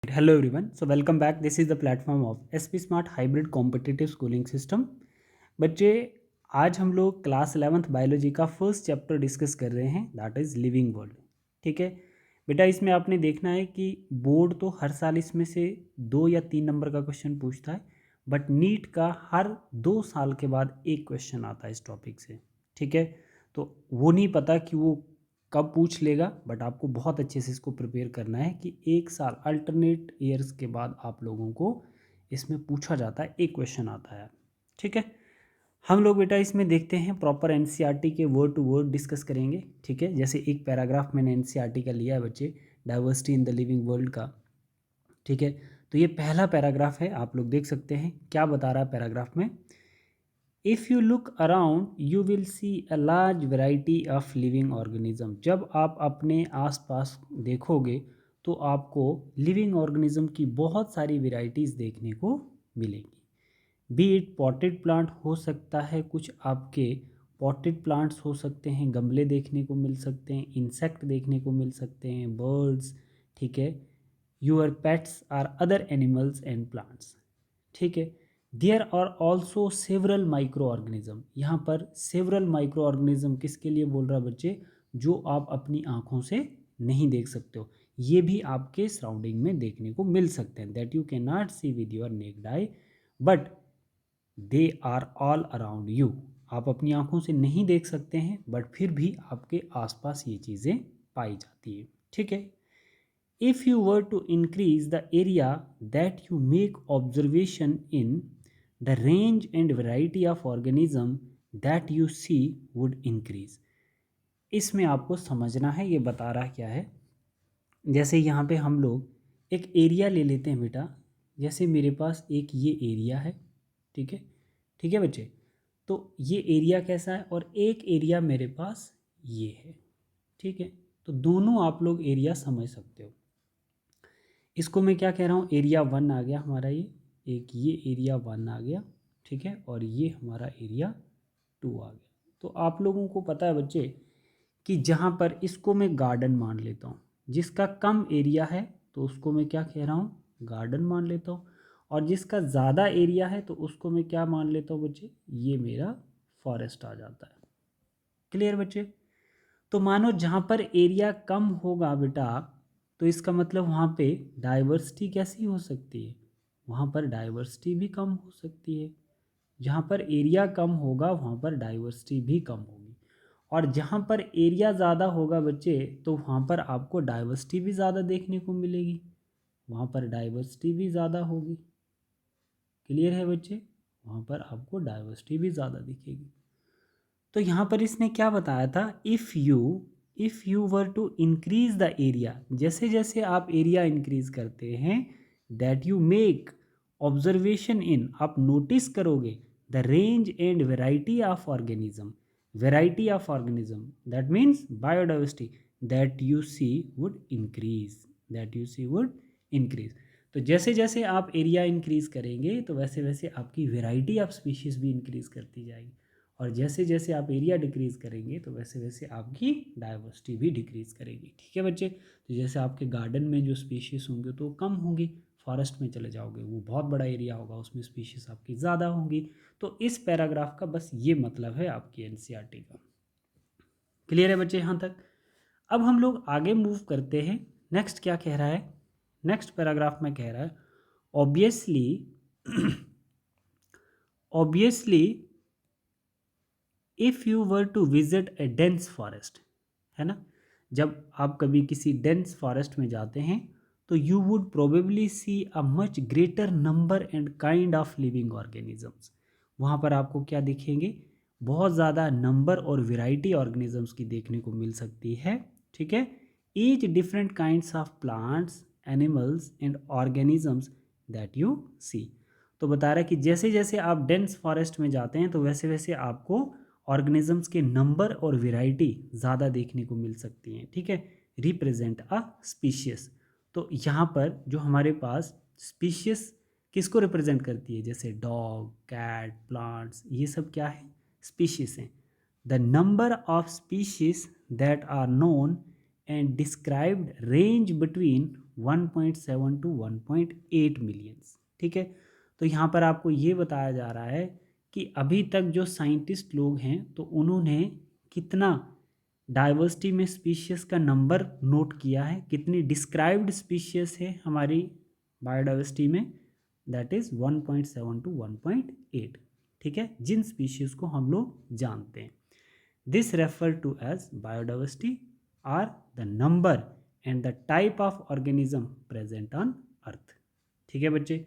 Hello everyone. So welcome back. This is the platform of SP Smart Hybrid Competitive Schooling System. बच्चे आज हम लोग class 11th biology का first chapter discuss कर रहे हैं, दैट इज़ लिविंग वर्ल्ड. ठीक है बेटा, इसमें आपने देखना है कि बोर्ड तो हर साल इसमें से 2 या 3 नंबर का क्वेश्चन पूछता है, बट नीट का हर 2 साल के बाद एक क्वेश्चन आता है इस टॉपिक से. ठीक है, तो वो नहीं पता कि वो कब पूछ लेगा, बट आपको बहुत अच्छे से इसको प्रिपेयर करना है कि एक साल अल्टरनेट ईयर्स के बाद आप लोगों को इसमें पूछा जाता है, एक क्वेश्चन आता है. ठीक है, हम लोग बेटा इसमें देखते हैं प्रॉपर एनसीईआरटी के वर्ड टू वर्ड डिस्कस करेंगे. ठीक है, जैसे एक पैराग्राफ मैंने एनसीईआरटी का लिया है बच्चे, diversity in the living world का. ठीक है, तो ये पहला पैराग्राफ है, आप लोग देख सकते हैं क्या बता रहा है पैराग्राफ में. If you look around you will see a large variety of living organism. जब आप अपने आसपास देखोगे तो आपको लिविंग ऑर्गेनिज्म की बहुत सारी वैरायटीज़ देखने को मिलेंगी. बी इट पॉटेड प्लांट हो सकता है, कुछ आपके पॉटेड प्लांट्स हो सकते हैं, गमले देखने को मिल सकते हैं, इंसेक्ट देखने को मिल सकते हैं, बर्ड्स. ठीक है, your pets are other animals and plants. ठीक है, there are also several micro organism. यहाँ पर सेवरल माइक्रो ऑर्गेनिज्म किसके लिए बोल रहा है बच्चे, जो आप अपनी आँखों से नहीं देख सकते हो, ये भी आपके सराउंडिंग में देखने को मिल सकते हैं, that you can not see with your naked eye but they are all around you. आप अपनी आँखों से नहीं देख सकते हैं, बट फिर भी आपके आसपास ये चीज़ें पाई जाती है. ठीक है, if you were to increase the area that you make observation in, the range and variety of organism that you see would increase. इसमें आपको समझना है ये बता रहा क्या है. जैसे यहाँ पे हम लोग एक एरिया ले लेते हैं बेटा, जैसे मेरे पास एक ये एरिया है. ठीक है, ठीक है बच्चे, तो ये एरिया कैसा है और एक एरिया मेरे पास ये है. ठीक है, तो दोनों आप लोग एरिया समझ सकते हो. इसको मैं क्या कह रहा हूँ, एरिया 1 आ गया हमारा, ये एरिया 1 आ गया. ठीक है, और ये हमारा एरिया 2 आ गया. तो आप लोगों को पता है बच्चे कि जहाँ पर इसको मैं गार्डन मान लेता हूँ, जिसका कम एरिया है तो उसको मैं क्या कह रहा हूँ, गार्डन मान लेता हूँ, और जिसका ज़्यादा एरिया है तो उसको मैं क्या मान लेता हूँ बच्चे, ये मेरा फॉरेस्ट आ जाता है. क्लियर बच्चे. तो मानो जहाँ पर एरिया कम होगा बेटा, तो इसका मतलब वहाँ पे डाइवर्सिटी कैसी हो सकती है, वहाँ पर डाइवर्सिटी भी कम हो सकती है. जहाँ पर एरिया कम होगा वहाँ पर डाइवर्सिटी भी कम होगी, और जहाँ पर एरिया ज़्यादा होगा बच्चे तो वहाँ पर आपको डाइवर्सिटी भी ज़्यादा देखने को मिलेगी, वहाँ पर डाइवर्सिटी भी ज़्यादा होगी. क्लियर है बच्चे, वहाँ पर आपको डाइवर्सिटी भी ज़्यादा दिखेगी. तो यहाँ पर इसने क्या बताया था, if you were to increase the area, जैसे जैसे आप एरिया इंक्रीज करते हैं, that you make observation in, आप नोटिस करोगे the range and variety of organism, variety of organism that means biodiversity, that you see would increase, that you see would increase. तो जैसे जैसे आप एरिया इंक्रीज करेंगे तो वैसे वैसे आपकी वेराइटी ऑफ स्पीशीज़ भी इंक्रीज करती जाएगी, और जैसे जैसे आप एरिया डिक्रीज़ करेंगे तो वैसे वैसे आपकी डाइवर्सिटी भी डिक्रीज़ करेगी. ठीक है बच्चे, तो जैसे आपके गार्डन में जो स्पीशीज़ होंगे तो कम होंगी, फॉरेस्ट में चले जाओगे वो बहुत बड़ा एरिया होगा, उसमें स्पीशीज़ आपकी ज़्यादा होंगी. तो इस पैराग्राफ का बस ये मतलब है आपकी एनसीईआरटी का. क्लियर है बच्चे यहाँ तक. अब हम लोग आगे मूव करते हैं. नेक्स्ट क्या कह रहा है, नेक्स्ट पैराग्राफ में कह रहा है obviously obviously if you were to visit a dense forest, है ना, जब आप कभी किसी डेंस फॉरेस्ट में जाते हैं तो you would probably see a much greater number and kind of living organisms. वहाँ पर आपको क्या दिखेंगे, बहुत ज़्यादा नंबर और वेराइटी ऑर्गेनिजम्स की देखने को मिल सकती है. ठीक है, each different kinds of plants, animals and organisms that you see. तो बता रहा है कि जैसे जैसे आप डेंस फॉरेस्ट में जाते हैं तो वैसे वैसे आपको ऑर्गेनिजम्स के नंबर और वेराइटी ज़्यादा देखने को मिल सकती हैं. ठीक है, रिप्रेजेंट अ स्पीशीज. तो यहाँ पर जो हमारे पास स्पीशीज किसको रिप्रेजेंट करती है, जैसे डॉग, कैट, प्लांट्स, ये सब क्या है, स्पीशीज हैं. The number of species that are known and described range between 1.7 to 1.8 millions. ठीक है, तो यहाँ पर आपको ये बताया जा रहा है कि अभी तक जो साइंटिस्ट लोग हैं तो उन्होंने कितना डाइवर्सिटी में स्पीशीज़ का नंबर नोट किया है, कितनी डिस्क्राइब्ड स्पीशीज़ है हमारी बायोडाइवर्सिटी में, दैट इज़ 1.7 टू 1.8। ठीक है, जिन स्पीशीज़ को हम लोग जानते हैं। This refer to as biodiversity are the number and the type of organism present on earth. ठीक है बच्चे,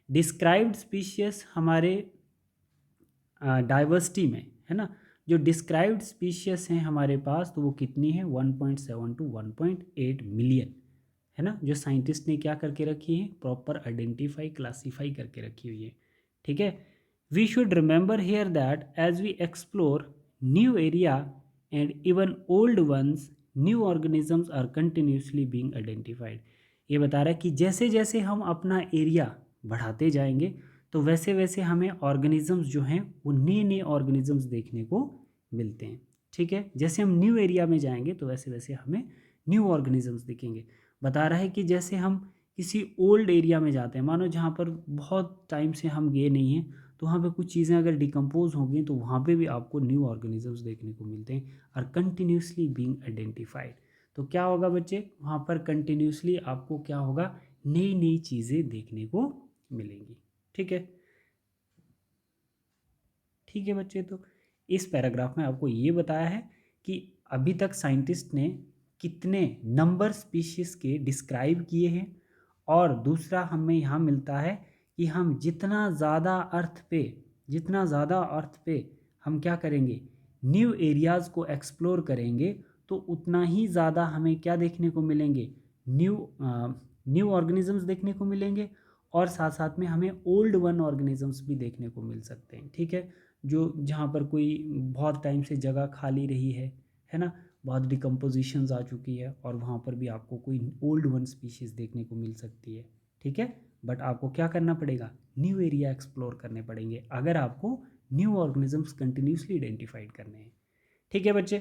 डिस्क्राइब्ड स्पीशीज़ हमारे डाइवर्सिटी में है ना, जो डिस्क्राइब्ड स्पीशीज़ हैं हमारे पास तो वो कितनी है 1.7 टू 1.8 मिलियन है ना, जो साइंटिस्ट ने क्या करके रखी है, प्रॉपर आइडेंटिफाई क्लासीफाई करके रखी हुई है। ठीक है, we should remember here that as we explore new area and even old ones new organisms are continuously being identified. ये बता रहा है कि जैसे जैसे हम अपना एरिया बढ़ाते जाएंगे तो वैसे वैसे हमें ऑर्गेनिजम्स जो हैं वो नए नए ऑर्गेनिजम्स देखने को मिलते हैं। ठीक है, जैसे हम न्यू एरिया में जाएंगे तो वैसे वैसे हमें न्यू ऑर्गेनिजम्स दिखेंगे। बता रहा है कि जैसे हम किसी ओल्ड एरिया में जाते हैं, मानो जहाँ पर बहुत टाइम से हम गए नहीं हैं, तो वहाँ पे कुछ चीज़ें अगर डिकम्पोज हो गई तो वहाँ पे भी आपको न्यू ऑर्गेनिजम्स देखने को मिलते हैं, आर कंटिन्यूसली बीइंग आइडेंटिफाइड। तो क्या होगा बच्चे, वहाँ पर कंटिन्यूसली आपको क्या होगा, नई नई चीज़ें देखने को मिलेंगी। ठीक है, ठीक है बच्चे, तो इस पैराग्राफ में आपको ये बताया है कि अभी तक साइंटिस्ट ने कितने नंबर स्पीशीज़ के डिस्क्राइब किए हैं, और दूसरा हमें यहाँ मिलता है कि हम जितना ज़्यादा अर्थ पे हम क्या करेंगे, न्यू एरियाज़ को एक्सप्लोर करेंगे तो उतना ही ज़्यादा हमें क्या देखने को मिलेंगे, न्यू ऑर्गेनिजम्स देखने को मिलेंगे, और साथ साथ में हमें ओल्ड वन ऑर्गेनिजम्स भी देखने को मिल सकते हैं। ठीक है, जो जहाँ पर कोई बहुत टाइम से जगह खाली रही है ना, बहुत डिकम्पोजिशंस आ चुकी है, और वहाँ पर भी आपको कोई ओल्ड वन स्पीशीज़ देखने को मिल सकती है। ठीक है, बट आपको क्या करना पड़ेगा, न्यू एरिया एक्सप्लोर करने पड़ेंगे अगर आपको न्यू ऑर्गेनिजम्स कंटिन्यूसली आइडेंटिफाइड करने हैं। ठीक है बच्चे,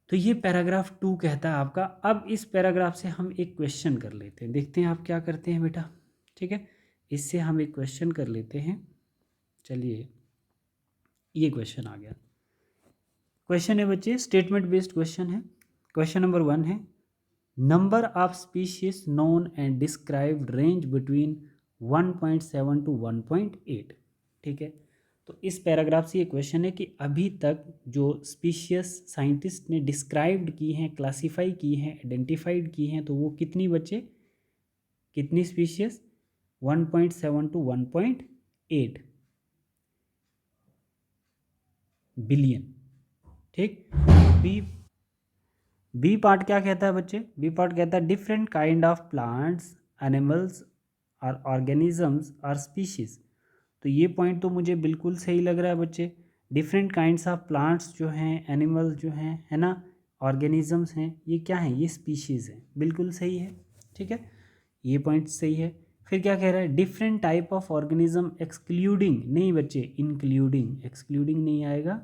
तो ये पैराग्राफ 2 कहता है आपका। अब इस पैराग्राफ से हम एक क्वेश्चन कर लेते हैं, देखते हैं आप क्या करते हैं बेटा। ठीक है, इससे हम एक क्वेश्चन कर लेते हैं। चलिए, ये क्वेश्चन आ गया। क्वेश्चन है बच्चे, स्टेटमेंट बेस्ड क्वेश्चन है। क्वेश्चन नंबर 1 है, number of species known and described range between 1.7 to 1.8। ठीक है, तो इस पैराग्राफ से ये क्वेश्चन है कि अभी तक जो स्पीशीज साइंटिस्ट ने डिस्क्राइब्ड की हैं, क्लासीफाई की हैं, आइडेंटिफाइड की हैं, तो वो कितनी बच्चे, कितनी स्पीशीज, 1.7 टू 1.8 बिलियन। ठीक, बी पार्ट क्या कहता है बच्चे, बी पार्ट कहता है different kind of plants, animals और ऑर्गेनिजम्स और स्पीशीज। तो ये पॉइंट तो मुझे बिल्कुल सही लग रहा है बच्चे। डिफरेंट काइंड्स ऑफ प्लांट्स जो हैं, एनिमल्स जो हैं, है ना, ऑर्गेनिजम्स हैं, ये क्या हैं, ये स्पीशीज़ हैं, बिल्कुल सही है। ठीक है, ये पॉइंट सही है। फिर क्या कह रहा है, different type of organism excluding, नहीं बच्चे इंक्लूडिंग, एक्सक्लूडिंग नहीं आएगा,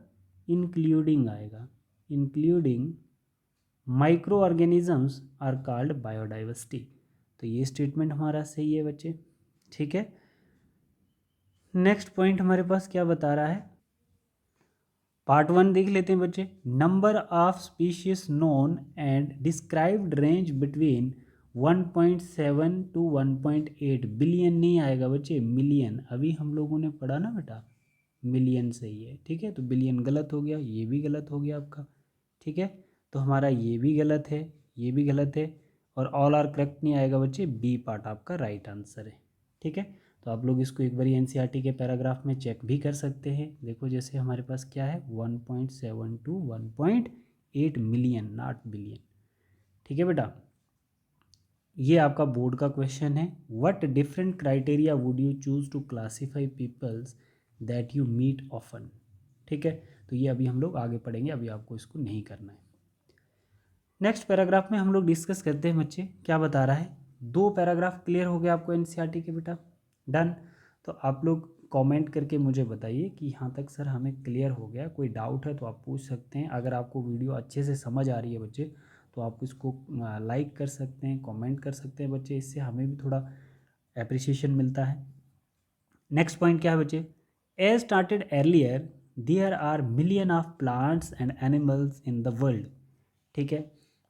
इंक्लूडिंग आएगा, including micro organisms are called biodiversity. तो ये स्टेटमेंट हमारा सही है बच्चे। ठीक है, नेक्स्ट पॉइंट हमारे पास क्या बता रहा है, पार्ट 1 देख लेते हैं बच्चे। Number of species known and described range between 1.7 to 1.8 billion, नहीं आएगा बच्चे, मिलियन। अभी हम लोगों ने पढ़ा ना बेटा, मिलियन सही है। ठीक है, तो बिलियन गलत हो गया, ये भी गलत हो गया आपका। ठीक है, तो हमारा ये भी गलत है, ये भी गलत है, और ऑल आर करेक्ट नहीं आएगा बच्चे, बी पार्ट आपका राइट आंसर है। ठीक है, तो आप लोग इसको एक बार एनसीईआरटी के पैराग्राफ में चेक भी कर सकते हैं। देखो जैसे हमारे पास क्या है, 1.7 टू 1.8 मिलियन, नॉट बिलियन। ठीक है बेटा, ये आपका बोर्ड का क्वेश्चन है। What different criteria would you choose to classify peoples that you meet often. ठीक है, तो ये अभी हम लोग आगे पढ़ेंगे, अभी आपको इसको नहीं करना है। नेक्स्ट पैराग्राफ में हम लोग डिस्कस करते हैं बच्चे, क्या बता रहा है। 2 पैराग्राफ क्लियर हो गया आपको एनसीईआरटी के बेटा, डन। तो आप लोग कमेंट करके मुझे बताइए कि यहाँ तक सर हमें क्लियर हो गया, कोई डाउट है तो आप पूछ सकते हैं। अगर आपको वीडियो अच्छे से समझ आ रही है बच्चे तो आप इसको लाइक कर सकते हैं, कमेंट कर सकते हैं बच्चे, इससे हमें भी थोड़ा एप्रिसिएशन मिलता है। नेक्स्ट पॉइंट क्या है बच्चे, as started earlier there are million of plants and animals in the world. ठीक है,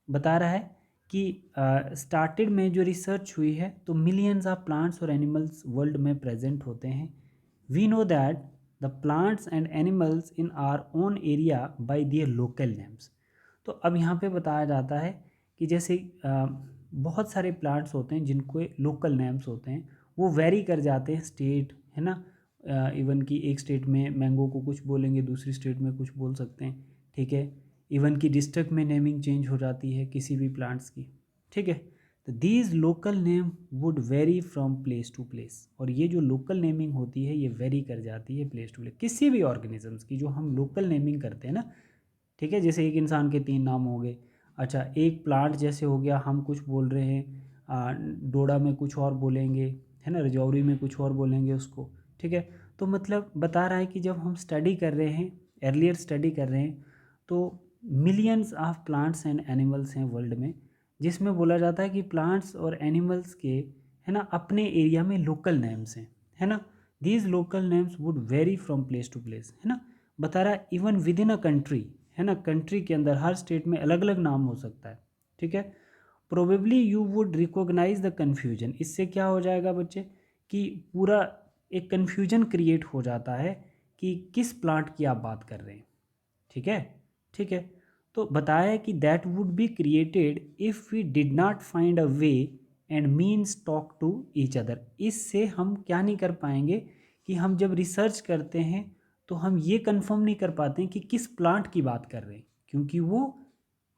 बता रहा है कि स्टार्टेड में जो रिसर्च हुई है तो मिलियंस ऑफ प्लांट्स और एनिमल्स वर्ल्ड में प्रेजेंट होते हैं। We know that the plants and animals in our own area by their local names. तो अब यहाँ पे बताया जाता है कि जैसे बहुत सारे प्लांट्स होते हैं जिनको लोकल नेम्स होते हैं, वो वेरी कर जाते हैं स्टेट, है ना। इवन कि एक स्टेट में मैंगो को कुछ बोलेंगे, दूसरी स्टेट में कुछ बोल सकते हैं। ठीक है, इवन की डिस्ट्रिक्ट में नेमिंग चेंज हो जाती है किसी भी प्लांट्स की। ठीक है, तो these local name would vary from place to place. और ये जो लोकल नेमिंग होती है ये वेरी कर जाती है प्लेस टू प्लेस, किसी भी ऑर्गेनिजम्स की जो हम लोकल नेमिंग करते हैं ना। ठीक है, जैसे एक इंसान के 3 नाम हो गए। अच्छा, एक प्लांट जैसे हो गया, हम कुछ बोल रहे हैं, डोडा में कुछ और बोलेंगे, है ना, रजौरी में कुछ और बोलेंगे उसको। ठीक है, तो मतलब बता रहा है कि जब हम स्टडी कर रहे हैं, अर्लियर स्टडी कर रहे हैं, तो millions of plants and animals हैं वर्ल्ड में, जिसमें बोला जाता है कि प्लांट्स और एनिमल्स के, है ना, अपने एरिया में लोकल नेम्स हैं, है ना। These local names would vary from place to place, है ना। बता रहा है even within a country, है ना, कंट्री के अंदर हर स्टेट में अलग अलग नाम हो सकता है। ठीक है, probably you would recognise the confusion. इससे क्या हो जाएगा बच्चे कि पूरा एक कन्फ्यूजन क्रिएट हो जाता है कि किस प्लांट की आप बात कर रहे हैं। ठीक है, ठीक है, तो बताया कि that would be created if we did not find a way and means talk to each other. इससे हम क्या नहीं कर पाएंगे कि हम जब रिसर्च करते हैं तो हम ये कंफर्म नहीं कर पाते हैं कि किस प्लांट की बात कर रहे हैं, क्योंकि वो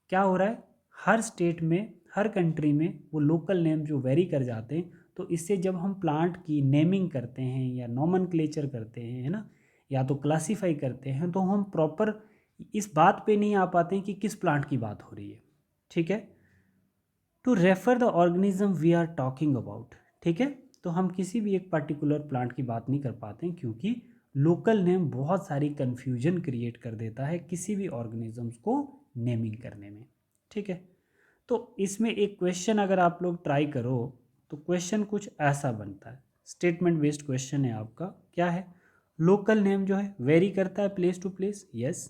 क्या हो रहा है, हर स्टेट में, हर कंट्री में वो लोकल नेम जो वेरी कर जाते हैं। तो इससे जब हम प्लांट की नेमिंग करते हैं या नॉमनक्लेचर करते हैं, है ना, या तो क्लासीफाई करते हैं, तो हम प्रॉपर इस बात पे नहीं आ पाते हैं कि किस प्लांट की बात हो रही है। ठीक है, to refer the organism we are talking about. ठीक है, तो हम किसी भी एक पर्टिकुलर प्लांट की बात नहीं कर पाते हैं, क्योंकि लोकल नेम बहुत सारी कन्फ्यूजन क्रिएट कर देता है किसी भी ऑर्गेनिजम्स को नेमिंग करने में। ठीक है, तो इसमें एक क्वेश्चन अगर आप लोग ट्राई करो तो क्वेश्चन कुछ ऐसा बनता है, स्टेटमेंट बेस्ड क्वेश्चन है आपका। क्या है, लोकल नेम जो है वेरी करता है place to place, yes.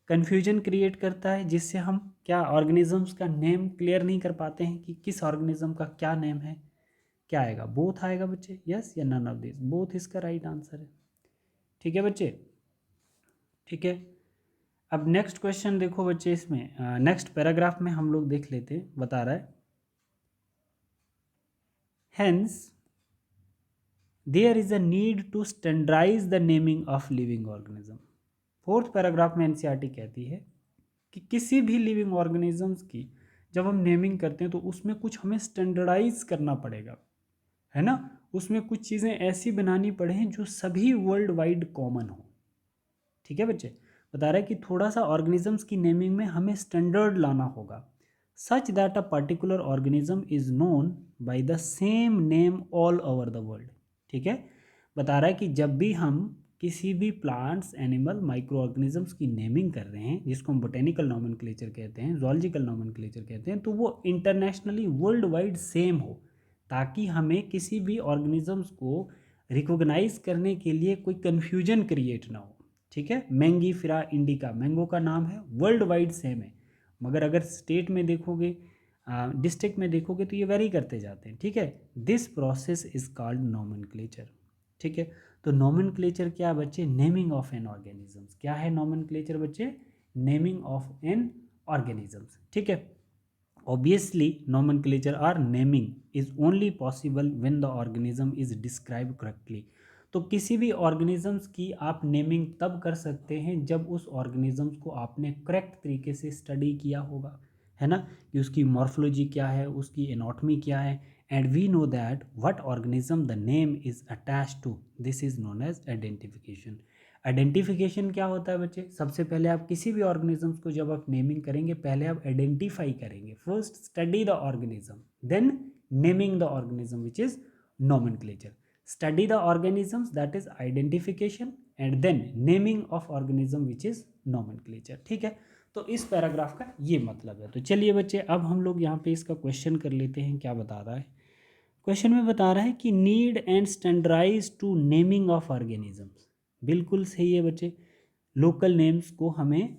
Confusion create करता है जिससे हम क्या ऑर्गेनिजम्स का नेम क्लियर नहीं कर पाते हैं कि किस ऑर्गेनिज्म का क्या नेम है। क्या आएगा, बोथ आएगा बच्चे, यस या नन ऑफ दिस, बोथ इसका राइट आंसर है। ठीक है बच्चे, ठीक है। अब नेक्स्ट क्वेश्चन देखो बच्चे, इसमें नेक्स्ट पैराग्राफ में हम लोग देख लेते हैं। बता रहा है hence there is a need to standardise the naming of living organism. Fourth paragraph में एनसीईआरटी कहती है कि किसी भी लिविंग ऑर्गेनिजम्स की जब हम नेमिंग करते हैं तो उसमें कुछ हमें स्टैंडर्डाइज करना पड़ेगा, है ना। उसमें कुछ चीज़ें ऐसी बनानी पड़े जो सभी वर्ल्ड वाइड कॉमन हो। ठीक है बच्चे, बता रहा है कि थोड़ा सा ऑर्गेनिजम्स की नेमिंग में हमें स्टैंडर्ड लाना होगा, such that a particular organism is known by the same name all over the world. ठीक है, बता रहा है कि जब भी हम किसी भी प्लांट्स, एनिमल, माइक्रो ऑर्गेनिजम्स की नेमिंग कर रहे हैं, जिसको हम बोटेनिकल नॉमेनक्लेचर कहते हैं, जूलॉजिकल नॉमेनक्लेचर कहते हैं, तो वो इंटरनेशनली वर्ल्ड वाइड सेम हो, ताकि हमें किसी भी ऑर्गेनिजम्स को रिकॉग्नाइज करने के लिए कोई कन्फ्यूजन क्रिएट ना हो। ठीक है, मैंगी फिरा इंडिका, मैंगो का नाम है, वर्ल्ड वाइड सेम है, मगर अगर स्टेट में देखोगे, डिस्ट्रिक्ट में देखोगे तो ये वेरी करते जाते हैं। ठीक है, this process is called nomenclature. ठीक है, तो नॉमेनक्लेचर क्या बच्चे, नेमिंग ऑफ एन ऑर्गेनिजम्स। क्या है नॉमेनक्लेचर बच्चे, नेमिंग ऑफ एन ऑर्गेनिजम्स। ठीक है, obviously nomenclature or naming is only possible when the organism is described correctly। तो किसी भी ऑर्गेनिजम्स की आप नेमिंग तब कर सकते हैं जब उस ऑर्गेनिजम्स को आपने करेक्ट तरीके से स्टडी किया होगा, है ना, कि उसकी मॉर्फोलॉजी क्या है, उसकी एनाटॉमी क्या है। And we know that what organism the name is attached to, this is known as identification. Identification क्या होता है बच्चे, सबसे पहले आप किसी भी ऑर्गेनिजम्स को जब आप नेमिंग करेंगे, पहले आप आइडेंटिफाई करेंगे, first study the organism, then naming the organism which is nomenclature. Study the organisms that is identification, and then naming of organism which is nomenclature. ठीक है, तो इस पैराग्राफ का ये मतलब है। तो चलिए बच्चे, अब हम लोग यहाँ पे इसका क्वेश्चन कर लेते हैं। क्या बता रहा है क्वेश्चन में? बता रहा है कि need and standardise to naming of organisms. बिल्कुल सही है बच्चे, लोकल नेम्स को हमें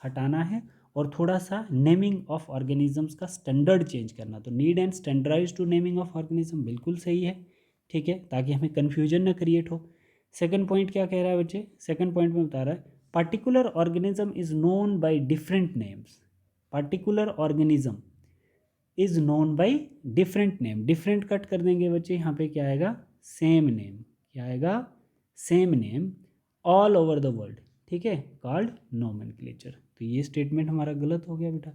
हटाना है और थोड़ा सा नेमिंग ऑफ ऑर्गेनिजम्स का स्टैंडर्ड चेंज करना। तो need and standardise to naming of organism बिल्कुल सही है, ठीक है, ताकि हमें कन्फ्यूजन ना क्रिएट हो। सेकंड पॉइंट क्या कह रहा है बच्चे? सेकंड पॉइंट में बता रहा है particular organism is known by different names. Particular organism is known by different name. Different cut कर देंगे बच्चे, यहाँ पे क्या आएगा? Same name. क्या आएगा? Same name all over the world, ठीक है, कॉल्ड नोमेनक्लेचर। तो ये स्टेटमेंट हमारा गलत हो गया बेटा।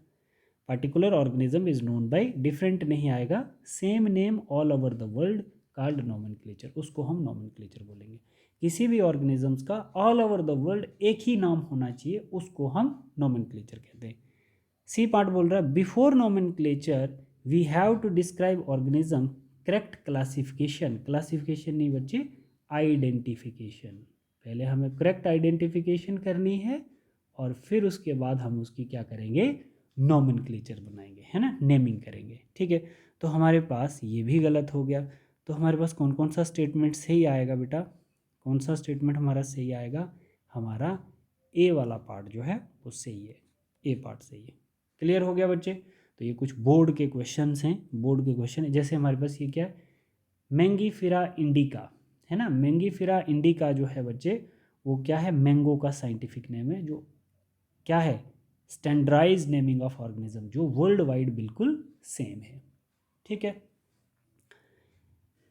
Particular organism is known by different नहीं आएगा, same name all over the world called nomenclature, उसको हम नोमेनक्लेचर बोलेंगे। किसी भी ऑर्गेनिजम्स का ऑल ओवर द वर्ल्ड एक ही नाम होना चाहिए, उसको हम नोमेनक्लेचर कहते हैं। सी पार्ट बोल रहा है before nomenclature we have to describe organism correct classification. Classification नहीं बच्चे, आइडेंटिफिकेशन। पहले हमें करेक्ट आइडेंटिफिकेशन करनी है और फिर उसके बाद हम उसकी क्या करेंगे? नोमेनक्लेचर बनाएंगे, है ना, नेमिंग करेंगे, ठीक है। तो हमारे पास ये भी गलत हो गया। तो हमारे पास कौन कौन सा स्टेटमेंट सही आएगा बेटा? कौन सा स्टेटमेंट हमारा सही आएगा? हमारा ए वाला पार्ट जो है वो सही है, ए पार्ट सही है। क्लियर हो गया बच्चे? तो ये कुछ बोर्ड के क्वेश्चंस हैं, बोर्ड के क्वेश्चन है। जैसे हमारे पास ये क्या है? मैंगीफेरा इंडिका, है ना। मैंगीफेरा इंडिका जो है बच्चे, वो क्या है? मैंगो का साइंटिफिक नेम है, जो क्या है? स्टैंडर्डाइज नेमिंग ऑफ ऑर्गेनिज्म, जो वर्ल्ड वाइड बिल्कुल सेम है, ठीक है।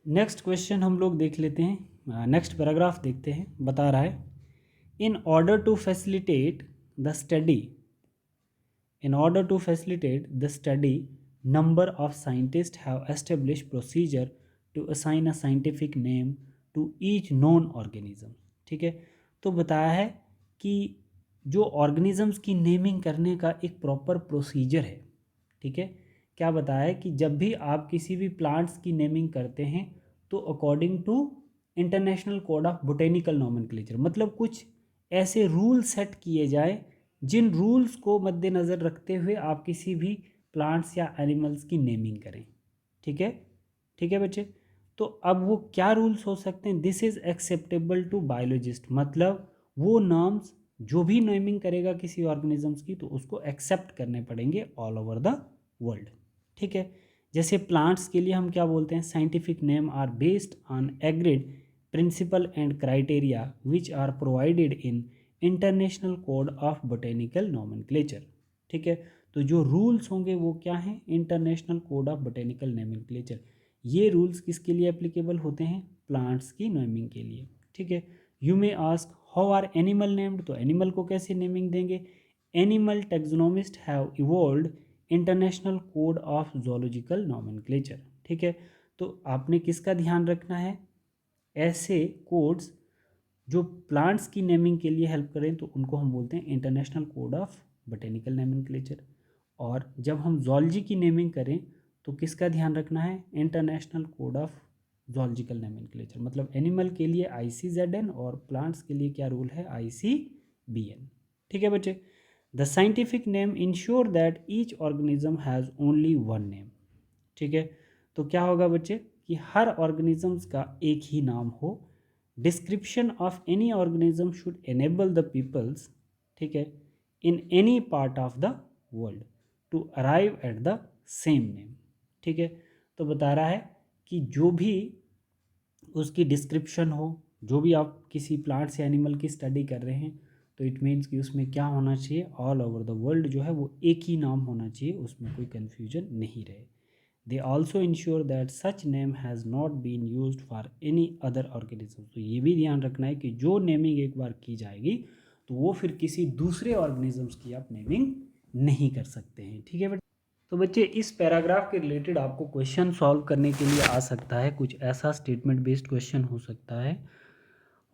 नेक्स्ट क्वेश्चन हम लोग देख लेते हैं, नेक्स्ट पैराग्राफ देखते हैं। बता रहा है in order to facilitate the study, in order to facilitate the study, number of scientists have established procedure to assign a scientific name to each known organism, ठीक है। तो बताया है कि जो ऑर्गेनिजम्स की नेमिंग करने का एक प्रॉपर प्रोसीजर है, ठीक है। क्या बताया है कि जब भी आप किसी भी प्लांट्स की नेमिंग करते हैं तो according to international code of botanical nomenclature, मतलब कुछ ऐसे रूल सेट किए जाए जिन रूल्स को मद्देनज़र रखते हुए आप किसी भी प्लांट्स या एनिमल्स की नेमिंग करें, ठीक है, ठीक है बच्चे। तो अब वो क्या रूल्स हो सकते हैं? This is acceptable to biologist, मतलब वो नाम्स जो भी नेमिंग करेगा किसी ऑर्गेनिजम्स की तो उसको एक्सेप्ट करने पड़ेंगे ऑल ओवर द वर्ल्ड, ठीक है। जैसे प्लांट्स के लिए हम क्या बोलते हैं? Scientific name are based on agreed principle and criteria which are provided in international code of botanical nomenclature, ठीक है। तो जो रूल्स होंगे वो क्या हैं? International code of botanical nomenclature. ये रूल्स किसके लिए एप्लीकेबल होते हैं? प्लांट्स की नेमिंग के लिए, ठीक है। You may ask how are animal named, तो एनिमल को कैसे नेमिंग देंगे? Animal taxonomist have evolved international code of zoological nomenclature, ठीक है। तो आपने किसका ध्यान रखना है? ऐसे कोड्स जो प्लांट्स की नेमिंग के लिए हेल्प करें तो उनको हम बोलते हैं international code of botanical nomenclature. और जब हम जूलॉजी की नेमिंग करें तो किसका ध्यान रखना है? International code of zoological nomenclature. मतलब एनिमल के लिए ICZN और प्लांट्स के लिए क्या रूल है? ICBN, ठीक है बच्चे। The scientific name ensure that each organism has only one name, ठीक है। तो क्या होगा बच्चे कि हर ऑर्गेनिजम्स का एक ही नाम हो। Description of any organism should enable the peoples, ठीक है, in any part of the world to arrive at the same name, ठीक है। तो बता रहा है कि जो भी उसकी डिस्क्रिप्शन हो, जो भी आप किसी प्लांट्स या एनिमल की स्टडी कर रहे हैं तो इट मीन्स कि उसमें क्या होना चाहिए? ऑल ओवर द वर्ल्ड जो है वो एक ही नाम होना चाहिए, उसमें कोई कन्फ्यूजन नहीं रहे। They also ensure that such name has not been used for any other organism। तो ये भी ध्यान रखना है कि जो नेमिंग एक बार की जाएगी तो वो फिर किसी दूसरे ऑर्गेनिजम्स की आप नेमिंग नहीं कर सकते हैं, ठीक है बेटा। तो बच्चे इस पैराग्राफ के रिलेटेड आपको क्वेश्चन सॉल्व करने के लिए आ सकता है, कुछ ऐसा स्टेटमेंट बेस्ड क्वेश्चन हो सकता है।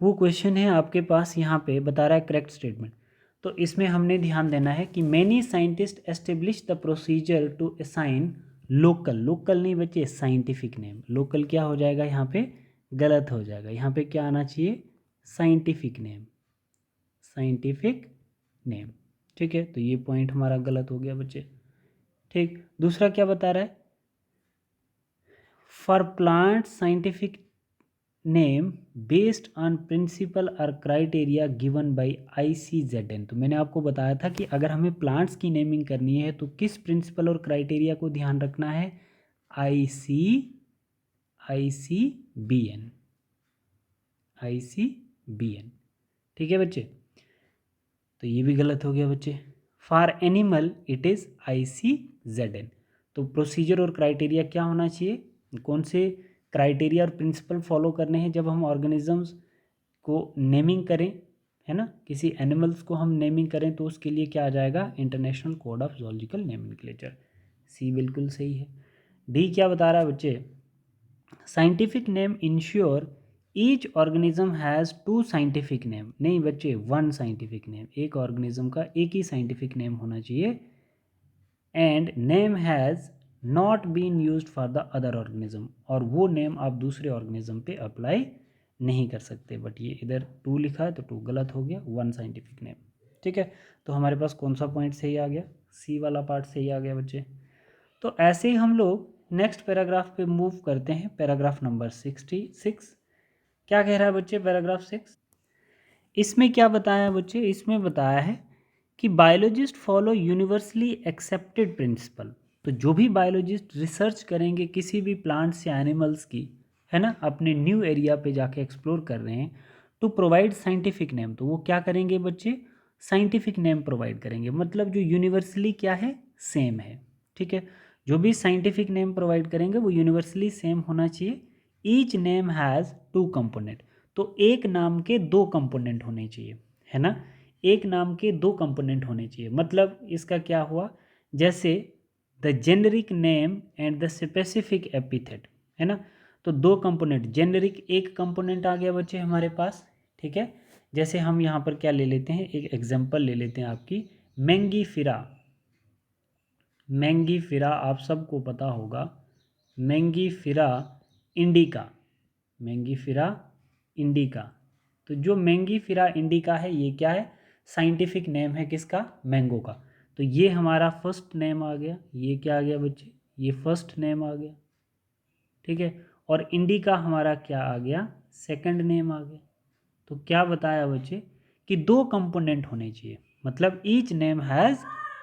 वो क्वेश्चन है आपके पास यहाँ पे बता रहा है करेक्ट स्टेटमेंट। तो इसमें हमने ध्यान देना है कि many scientist establish the procedure to assign local, local नहीं बच्चे साइंटिफिक नेम। लोकल क्या हो जाएगा यहाँ पे? गलत हो जाएगा। यहाँ पे क्या आना चाहिए? साइंटिफिक नेम, साइंटिफिक नेम, ठीक है, तो ये पॉइंट हमारा गलत हो गया बच्चे। ठीक, दूसरा क्या बता रहा है, for plant scientific name based on principle और क्राइटेरिया गिवन बाय ICZN। तो मैंने आपको बताया था कि अगर हमें प्लांट्स की नेमिंग करनी है तो किस प्रिंसिपल और क्राइटेरिया को ध्यान रखना है, ICBN। ठीक है बच्चे, तो ये भी गलत हो गया बच्चे। For animal it is ICZN। तो प्रोसीजर और क्राइटेरिया क्या होना चाहिए, कौन से क्राइटेरिया और प्रिंसिपल फॉलो करने हैं जब हम ऑर्गेनिजम्स को नेमिंग करें, है ना, किसी एनिमल्स को हम नेमिंग करें तो उसके लिए क्या आ जाएगा, international code of zoological nomenclature. C बिल्कुल सही है। डी क्या बता रहा है बच्चे, scientific name ensure each organism has 2 scientific name. नहीं बच्चे, 1 साइंटिफिक नेम, एक ऑर्गेनिज्म का एक ही साइंटिफिक नेम होना चाहिए। And name has not been used for the other organism, और वो नेम आप दूसरे ऑर्गेनिज्म पे अप्लाई नहीं कर सकते। बट ये इधर 2 लिखा है तो 2 गलत हो गया, 1 साइंटिफिक नेम। ठीक है, तो हमारे पास कौन सा पॉइंट सही आ गया, सी वाला पार्ट सही आ गया बच्चे। तो ऐसे ही हम लोग नेक्स्ट पैराग्राफ पे मूव करते हैं, पैराग्राफ नंबर 66। क्या कह रहा है बच्चे पैराग्राफ 6, इसमें क्या बताया बच्चे, इसमें बताया है कि biologist follow universally accepted principal. तो जो भी बायोलॉजिस्ट रिसर्च करेंगे किसी भी प्लांट्स या एनिमल्स की, है ना, अपने न्यू एरिया पे जाके एक्सप्लोर कर रहे हैं, टू प्रोवाइड साइंटिफिक नेम, तो वो क्या करेंगे बच्चे, साइंटिफिक नेम प्रोवाइड करेंगे, मतलब जो यूनिवर्सली क्या है, सेम है। ठीक है, जो भी साइंटिफिक नेम प्रोवाइड करेंगे वो यूनिवर्सली सेम होना चाहिए। ईच नेम हैज़ 2 कंपोनेंट, तो एक नाम के 2 कंपोनेंट होने चाहिए, है ना, एक नाम के 2 कंपोनेंट होने चाहिए। मतलब इसका क्या हुआ, जैसे the generic name and the specific epithet, है ना, तो 2 कंपोनेंट, जेनरिक एक कंपोनेंट आ गया बच्चे हमारे पास। ठीक है, जैसे हम यहाँ पर क्या ले लेते हैं, एक एग्जांपल ले लेते हैं आपकी, मैंगीफिरा। मैंगीफिरा आप सबको पता होगा, मैंगीफिरा इंडिका, मैंगीफिरा इंडिका। तो जो मैंगीफिरा इंडिका है ये क्या है, साइंटिफिक नेम है किसका, मैंगो का। तो ये हमारा फर्स्ट नेम आ गया, ये क्या आ गया बच्चे, ये फर्स्ट नेम आ गया। ठीक है, और इंडिका हमारा क्या आ गया, सेकंड नेम आ गया। तो क्या बताया बच्चे कि 2 कंपोनेंट होने चाहिए, मतलब ईच नेम हैज़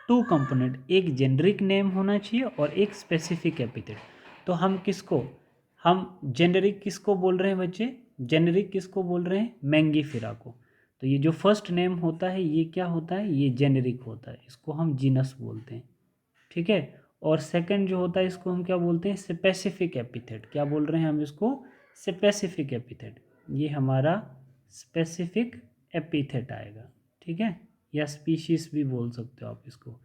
2 कंपोनेंट, एक जेनरिक नेम होना चाहिए और एक स्पेसिफिक एपिथेट। तो हम किसको, हम जेनरिक किसको बोल रहे हैं बच्चे, जेनरिक किसको बोल रहे हैं, मैंगीफिरा को। तो ये जो फर्स्ट नेम होता है ये क्या होता है, ये जेनरिक होता है, इसको हम जीनस बोलते हैं। ठीक है, और सेकंड जो होता है इसको हम क्या बोलते हैं, स्पेसिफिक एपिथेट। क्या बोल रहे हैं हम इसको, स्पेसिफिक एपिथेट। ये हमारा स्पेसिफिक एपिथेट आएगा। ठीक है, या स्पीशीज भी बोल सकते हो आप इसको,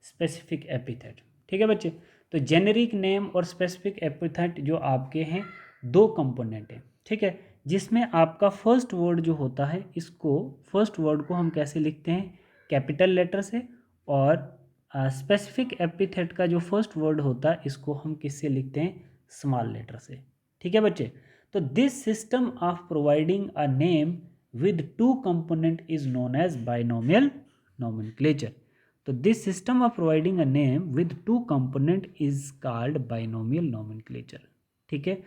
स्पेसिफिक एपिथेट। ठीक है बच्चे, तो जेनेरिक नेम और स्पेसिफिक एपिथेट जो आपके हैं 2 कंपोनेंट हैं। ठीक है, जिसमें आपका फर्स्ट वर्ड जो होता है, इसको फर्स्ट वर्ड को हम कैसे लिखते हैं, कैपिटल लेटर से, और स्पेसिफिक एपिथेट का जो फर्स्ट वर्ड होता है इसको हम किससे लिखते हैं, स्मॉल लेटर से। ठीक है बच्चे, तो this system of providing a name with 2 component is known as binomial nomenclature. तो this system of providing a name with 2 component is called binomial nomenclature. ठीक है,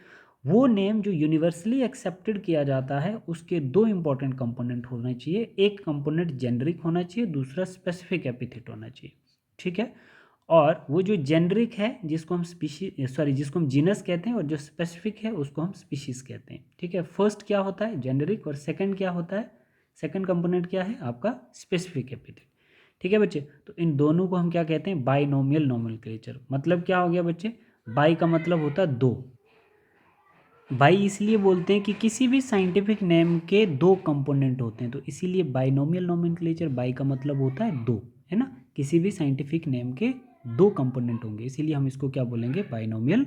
वो नेम जो यूनिवर्सली एक्सेप्टेड किया जाता है उसके 2 इंपॉर्टेंट कंपोनेंट होने चाहिए, एक कंपोनेंट जेनरिक होना चाहिए, दूसरा स्पेसिफिक एपिथेट होना चाहिए। ठीक है, और वो जो जेनरिक है जिसको हम जिसको हम जीनस कहते हैं, और जो स्पेसिफिक है उसको हम स्पीशीज कहते हैं। ठीक है, फर्स्ट क्या होता है, जेनरिक, और सेकंड क्या होता है, सेकंड कंपोनेंट क्या है आपका, स्पेसिफिक एपिथेट। ठीक है बच्चे, तो इन दोनों को हम क्या कहते हैं, बाइनोमियल नोमेनक्लेचर। मतलब क्या हो गया बच्चे, बाई का मतलब होता है 2, बाई इसलिए बोलते हैं कि किसी भी साइंटिफिक नेम के 2 कंपोनेंट होते हैं, तो इसीलिए बाइनोमियल नोमेनक्लेचर, बाई का मतलब होता है 2, है ना, किसी भी साइंटिफिक नेम के 2 कंपोनेंट होंगे, इसीलिए हम इसको क्या बोलेंगे, binomial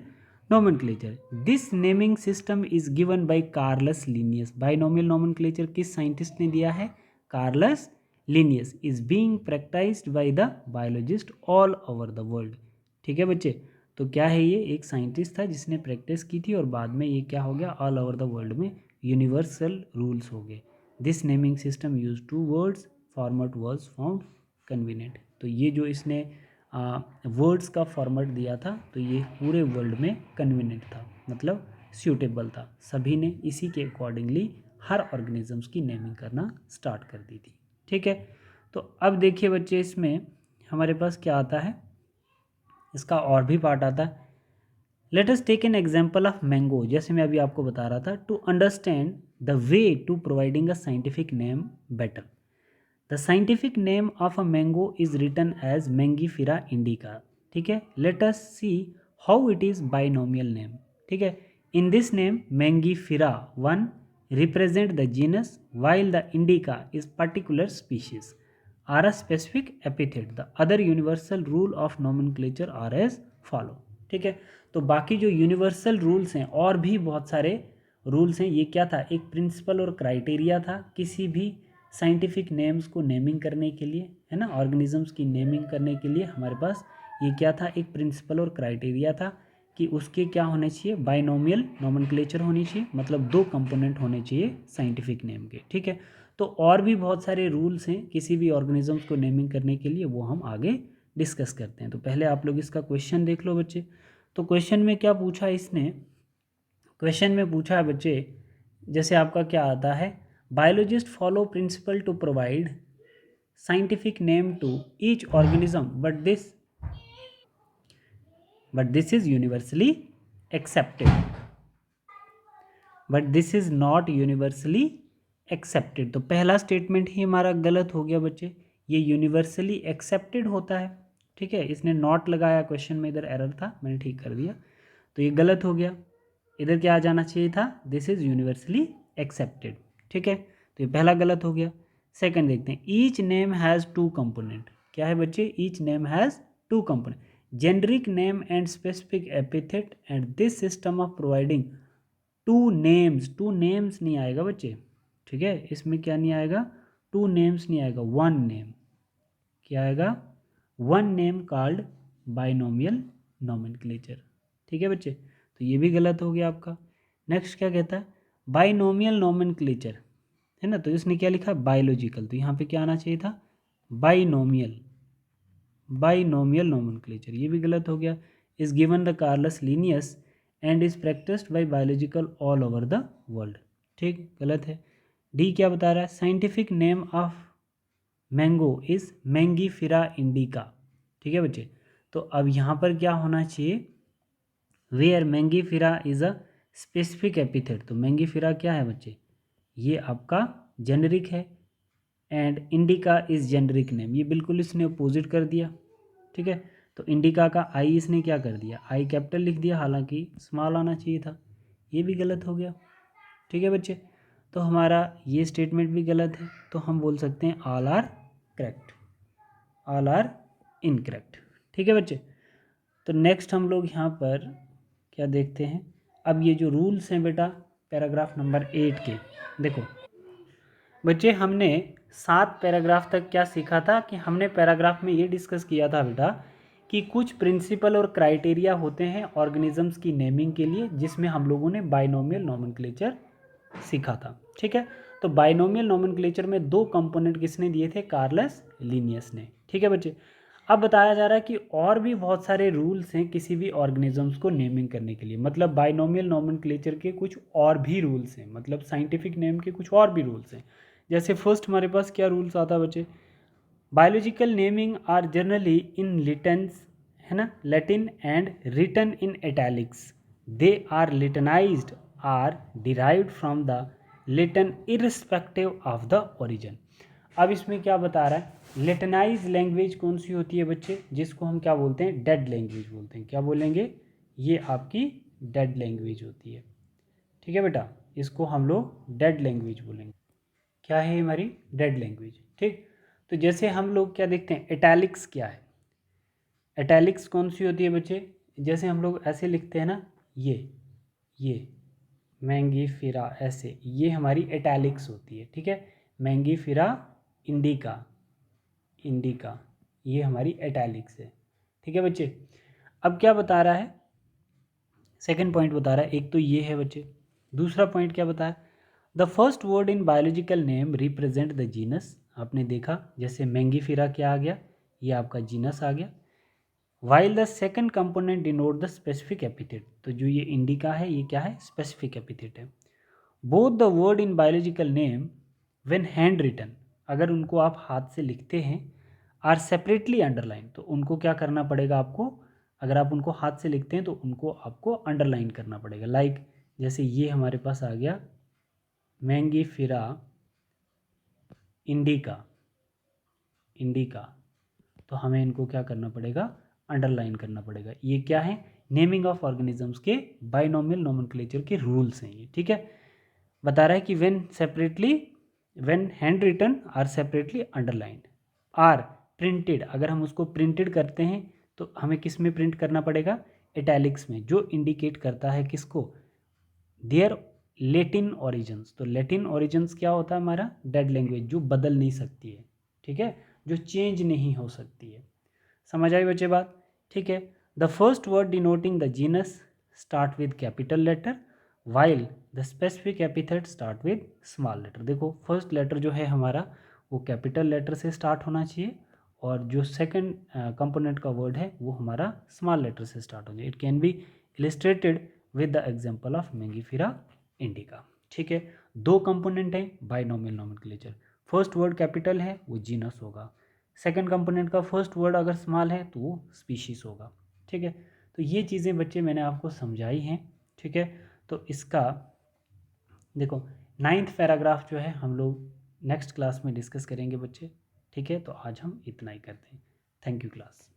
nomenclature. This naming system is given by Carolus Linnaeus. Binomial nomenclature किस साइंटिस्ट ने दिया है, Carolus Linnaeus. Is being practised by the biologist all over the world. ठीक है बच्चे, तो क्या है, ये एक साइंटिस्ट था जिसने प्रैक्टिस की थी और बाद में ये क्या हो गया, ऑल ओवर द वर्ल्ड में यूनिवर्सल रूल्स हो गए। This naming system use 2 words, format was found convenient. तो ये जो इसने वर्ड्स का फॉर्मेट दिया था तो ये पूरे वर्ल्ड में कन्वीनियंट था, मतलब सूटेबल था। सभी ने इसी के अकॉर्डिंगली हर ऑर्गेनिजम्स की नेमिंग करना स्टार्ट कर दी थी। ठीक है, तो अब देखिए बच्चे, इसमें हमारे पास क्या आता है, इसका और भी पार्ट आता है। Let us take an example of mango, जैसे मैं अभी आपको बता रहा था, to understand the way to providing a scientific name better. The scientific name of a mango is written as Mangifera indica. ठीक है, let us see how it is binomial name. ठीक है, in this name Mangifera one represent the genus while the indica is particular species are a specific epithet. The other universal rule of nomenclature are as follow. ठीक है, तो बाकी जो universal rules हैं, और भी बहुत सारे रूल्स हैं। ये क्या था, एक प्रिंसिपल और क्राइटेरिया था किसी भी साइंटिफिक नेम्स को नेमिंग करने के लिए, है ना, ऑर्गेनिजम्स की नेमिंग करने के लिए हमारे पास ये क्या था, एक प्रिंसिपल और क्राइटेरिया था कि उसके क्या होने चाहिए, बाइनोमियल नोमेनक्लेचर होनी चाहिए, मतलब दो कंपोनेंट होने चाहिए साइंटिफिक नेम के। ठीक है, तो और भी बहुत सारे रूल्स हैं किसी भी ऑर्गेनिजम्स को नेमिंग करने के लिए, वो हम आगे डिस्कस करते हैं। तो पहले आप लोग इसका क्वेश्चन देख लो बच्चे। तो क्वेश्चन में क्या पूछा इसने, क्वेश्चन में पूछा है बच्चे, जैसे आपका क्या आता है, biologist follow principle to provide scientific name to each organism but this is universally accepted, but this is not universally accepted। तो पहला स्टेटमेंट ही हमारा गलत हो गया बच्चे, ये यूनिवर्सली एक्सेप्टेड होता है। ठीक है, इसने नॉट लगाया क्वेश्चन में, इधर एरर था, मैंने ठीक कर दिया, तो ये गलत हो गया। इधर क्या आ जाना चाहिए था, दिस इज यूनिवर्सली एक्सेप्टेड। ठीक है, तो ये पहला गलत हो गया। सेकंड देखते हैं, each name has two component. क्या है बच्चे, each name has two component, generic name and specific epithet, and this system of providing two names नहीं आएगा बच्चे। ठीक है, इसमें क्या नहीं आएगा, टू नेम्स नहीं आएगा, वन नेम। क्या आएगा, one name called binomial nomenclature. ठीक है बच्चे, तो ये भी गलत हो गया आपका। नेक्स्ट क्या कहता है, बाइनोमियल नोमेनक्लेचर, है ना, तो इसने क्या लिखा, बायोलॉजिकल, तो यहाँ पे क्या आना चाहिए था, बाइनोमियल नोमेनक्लेचर, ये भी गलत हो गया। Is given the Carolus Linnaeus and is practised by biological all over the world. ठीक, गलत है। डी क्या बता रहा है, scientific name of mango is Mangifera indica. ठीक है बच्चे, तो अब यहाँ पर क्या होना चाहिए, where Mangifera is a specific epithet. तो मैंगीफिरा क्या है बच्चे, ये आपका जेनरिक है, and indica is generic name, ये बिल्कुल इसने अपोजिट कर दिया। ठीक है, तो इंडिका का आई इसने क्या कर दिया, आई कैपिटल लिख दिया, हालांकि स्मॉल आना चाहिए था, ये भी गलत हो गया। ठीक है बच्चे, तो हमारा ये स्टेटमेंट भी गलत है, तो हम बोल सकते हैं all are correct, all are incorrect. ठीक है बच्चे, तो नेक्स्ट हम लोग यहाँ पर क्या देखते हैं, अब ये जो रूल्स हैं बेटा पैराग्राफ नंबर 8 के, देखो बच्चे, हमने 7 पैराग्राफ तक क्या सीखा था, कि हमने पैराग्राफ में ये डिस्कस किया था बेटा कि कुछ प्रिंसिपल और क्राइटेरिया होते हैं ऑर्गेनिजम्स की नेमिंग के लिए, जिसमें हम लोगों ने बाइनोमियल नोमेनक्लेचर सीखा था। ठीक है, तो बाइनोमियल नोमेनक्लेचर में दो कंपोनेंट किसने दिए थे, कार्लस लीनियस ने। ठीक है बच्चे, अब बताया जा रहा है कि और भी बहुत सारे रूल्स हैं किसी भी ऑर्गेनिजम्स को नेमिंग करने के लिए, मतलब बाइनोमियल नोमेनक्लेचर के कुछ और भी रूल्स हैं, मतलब साइंटिफिक नेम के कुछ और भी रूल्स हैं। जैसे फर्स्ट हमारे पास क्या रूल्स आता है बच्चे, biological naming are generally in Latins, है ना, Latin and written in italics, they are latinized or derived from the Latin irrespective of the origin. अब इसमें क्या बता रहा है, लेटनाइज लैंग्वेज कौन सी होती है बच्चे, जिसको हम क्या बोलते हैं, डेड लैंग्वेज बोलते हैं। क्या बोलेंगे, ये आपकी डेड लैंग्वेज होती है। ठीक है बेटा, इसको हम लोग डेड लैंग्वेज बोलेंगे। क्या है हमारी डेड लैंग्वेज। ठीक, तो जैसे हम लोग क्या देखते हैं, इटैलिक्स क्या है, इटैलिक्स कौन सी होती है बच्चे, जैसे हम लोग ऐसे लिखते हैं ना, ये मैंगीफिरा ऐसे, ये हमारी इटैलिक्स होती है। ठीक है, मैंगीफिरा इंडिका, ये हमारी इटैलिक्स है। ठीक है बच्चे, अब क्या बता रहा है, सेकंड पॉइंट बता रहा है, एक तो ये है बच्चे, दूसरा पॉइंट क्या बताया, the first word in biological name represent the genus. आपने देखा, जैसे मैंगीफेरा क्या आ गया, ये आपका जीनस आ गया। While the second component denote the specific epithet, तो जो ये इंडिका है ये क्या है, स्पेसिफिक एपिथेट है। Both the word in biological name when handwritten, अगर उनको आप हाथ से लिखते हैं, आर सेपरेटली अंडरलाइन, तो उनको क्या करना पड़ेगा आपको, अगर आप उनको हाथ से लिखते हैं तो उनको आपको अंडरलाइन करना पड़ेगा। लाइक जैसे ये हमारे पास आ गया मैंगीफेरा इंडिका, इंडिका, तो हमें इनको क्या करना पड़ेगा, अंडरलाइन करना पड़ेगा। ये क्या है, नेमिंग ऑफ ऑर्गेनिजम्स के बाइनोमियल नोमेनक्लेचर के रूल्स हैं ये, ठीक है। बता रहा है कि when handwritten are separately underlined, are printed, अगर हम उसको प्रिंटेड करते हैं तो हमें किस में प्रिंट करना पड़ेगा, इटैलिक्स में, जो इंडिकेट करता है किसको, देयर लेटिन ओरिजिन्स। तो लेटिन ओरिजिन्स क्या होता है हमारा, डेड लैंग्वेज, जो बदल नहीं सकती है, ठीक है, जो चेंज नहीं हो सकती है। समझ आई बच्चे बात, ठीक है। The first word denoting the genus start with capital letter while the specific epithet start with small letter. देखो फर्स्ट लेटर जो है हमारा वो कैपिटल लेटर से स्टार्ट होना चाहिए, और जो सेकंड कंपोनेंट का वर्ड है वो हमारा स्मॉल लेटर से स्टार्ट होना चाहिए। It can be illustrated with the example of Mangifera indica, ठीक है। दो कंपोनेंट है binomial nomenclature, first word capital है वो जीनस होगा, सेकंड कंपोनेंट का फर्स्ट वर्ड अगर स्मॉल है तो वो स्पीशीज होगा, ठीक है। तो ये चीज़ें बच्चे मैंने आपको समझाई हैं, ठीक है। तो इसका देखो 9th पैराग्राफ जो है हम लोग नेक्स्ट क्लास में डिस्कस करेंगे बच्चे, ठीक है। तो आज हम इतना ही करते हैं। Thank you class.